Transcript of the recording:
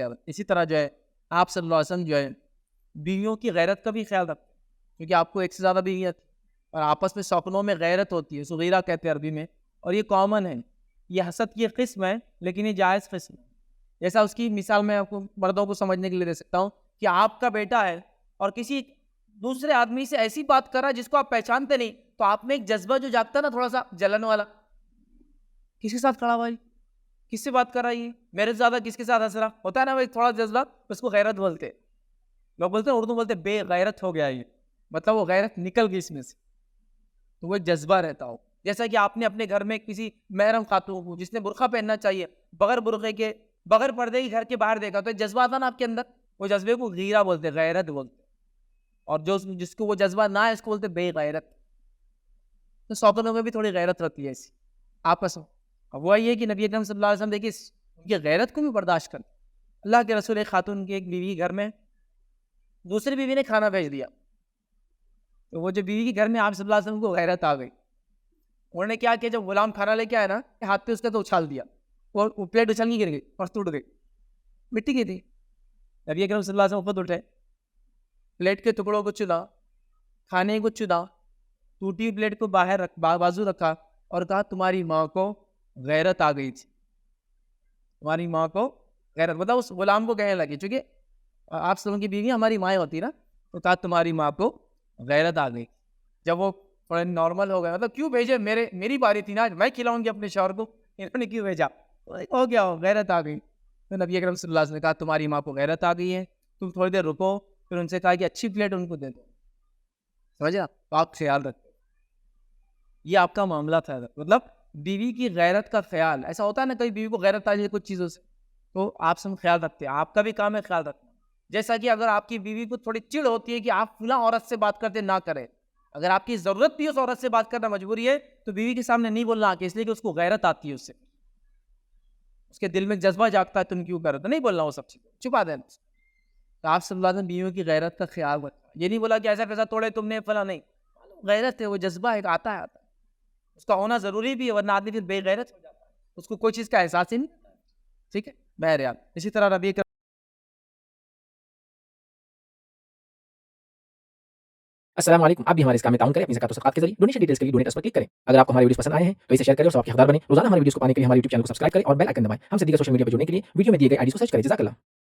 رکھتے ہیں. اسی طرح جو ہے آپ صلی اللہ علیہ وسلم جو ہے بیویوں کی غیرت کا بھی خیال رکھتے ہیں, کیونکہ آپ کو ایک سے زیادہ بیویاں تھیں اور آپس میں سوکنوں میں غیرت ہوتی ہے, صغیرہ کہتے ہیں عربی میں, اور یہ کامن ہے. یہ حسد کی قسم ہے لیکن یہ جائز قسم ہے. جیسا اس کی مثال میں آپ کو مردوں کو سمجھنے کے لیے دے سکتا ہوں کہ آپ کا بیٹا ہے اور کسی دوسرے آدمی سے ایسی بات کر رہا ہے جس کو آپ پہچانتے نہیں, تو آپ میں ایک جذبہ جو جاگتا ہے نا تھوڑا سا جلن والا, کس کے ساتھ کھڑا ہوا ہے, کس سے بات کر رہا ہے, یہ میرے سے زیادہ کس کے ساتھ ہنس رہا ہوتا ہے نا, وہ تھوڑا جذبہ, اس کو غیرت بولتے. لوگ بولتے ہیں, اردو بولتے بے غیرت ہو گیا یہ, مطلب وہ غیرت نکل گئی اس میں سے, تو وہ ایک جذبہ رہتا ہو. جیسا کہ آپ نے اپنے گھر میں کسی محرم خاتون کو جس نے برقع پہننا چاہیے بغیر برقعے کے بغیر پردے کے گھر کے باہر دیکھا, تو ایک جذبہ آتا نا آپ کے اندر, وہ جذبے کو غیرہ بولتے, غیرت بولتے. اور جس کو وہ جذبہ نہ ہے اس کو بولتے بے غیرت. تو سوکنوں میں بھی تھوڑی غیرت رہتی ہے ایسی آپس میں. اب وہ یہ کہ نبی اکرم صلی اللہ علیہ وسلم دیکھیے ان کی غیرت کو بھی برداشت کرتے. اللہ کے رسول ایک خاتون کی ایک بیوی گھر میں, دوسری بیوی نے کھانا بھیج دیا, تو وہ جو بیوی کے گھر میں آپ صلی اللہ علیہ وسلم کو غیرت آ گئی. انہوں نے کیا کیا, جب غلام کھانا لے کے آیا نا, ہاتھ پہ اس کا تو اچھال دیا, اور وہ پلیٹ اچھل کے گر گئی اور ٹوٹ گئی, مٹی کی تھی. نبی اکرم صلی اللہ علیہ وسلم خود اٹھے, پلیٹ کے ٹکڑوں کو چلا, کھانے کو چلا, ٹوٹی پلیٹ کو باہر بازو رکھا اور کہا تمہاری ماں کو غیرت آ گئی تھی, تمہاری ماں کو غیرت, مطلب اس غلام کو کہنے لگی, چونکہ آپ سلم کی بیوی ہماری مائیں ہوتی نا, تو کہا تمہاری ماں کو غیرت آ گئی. جب وہ تھوڑا نارمل ہو گیا, مطلب کیوں بھیجے, میری باری تھی نا, میں کھلاؤں گی اپنے شوہر کو, انہوں نے کیوں بھیجا, ہو گیا غیرت آ گئی. تو نبی اکرم صلی اللہ علیہ وسلم نے کہا تمہاری ماں کو غیرت آ گئی ہے, تم تھوڑی دیر رکو. پھر ان سے کہا کہ اچھی پلیٹ ان کو دے دو, سمجھا, تو آپ خیال رکھتے. یہ آپ کا معاملہ تھا, مطلب بیوی کی غیرت کا خیال. ایسا ہوتا ہے نا کئی بیوی کو غیرت آ جائے کچھ چیزوں سے, تو آپ سب خیال رکھتے ہیں. آپ کا بھی کام ہے خیال رکھنا. جیسا کہ اگر آپ کی بیوی کو تھوڑی چڑ ہوتی ہے کہ آپ فلاں عورت سے بات کرتے نہ کریں, اگر آپ کی ضرورت بھی اس عورت سے بات کرنا مجبوری ہے, تو بیوی کے سامنے نہیں بولنا کہ اس لیے کہ اس کو غیرت آتی ہے, اس سے اس کے دل میں جذبہ جاگتا ہے, تم کیوں کرو, تو نہیں بولنا وہ سب چیزیں, چھپا دینا. تو آپ صلی اللہ علیہ وسلم بیویوں کی غیرت کا خیال رکھا. یہ نہیں بولا کہ ایسا کیسا توڑے تم نے فلاں, نہیں, غیرت ہے, وہ جذبہ ایک آتا ہے, اس کا ہونا ضروری بھی ہے, ورنہ آدمی پھر بے غیرت ہو جاتا ہے, اس کو کوئی چیز کا احساس ہی نہیں. ٹھیک ہے, بہرحال اسی طرح نبی السلام علیکم. آپ بھی ہمارے اس کام میں تعاون کریں اپنی زکات و صدقات کے ذریعے. ڈونیشن ڈیٹیلز کے لیے ڈونیٹ اس پر کلک کریں. اگر آپ کو ہمارے ویڈیوز پسند آئے ہیں تو اسے شیئر کریں اور ثواب کے حقدار بنیں. روزانہ ہمارے ویڈیوز کو پانے کے لیے ہمارے یوٹیوب چینل کو سبسکرائب کریں اور بیل آئکن دبائیں. ہم سے دیگر سوشل میڈیا پر جڑنے کے لیے ویڈیو میں دیے گئے آئی ڈی کو سرچ کریں. جزاک اللہ.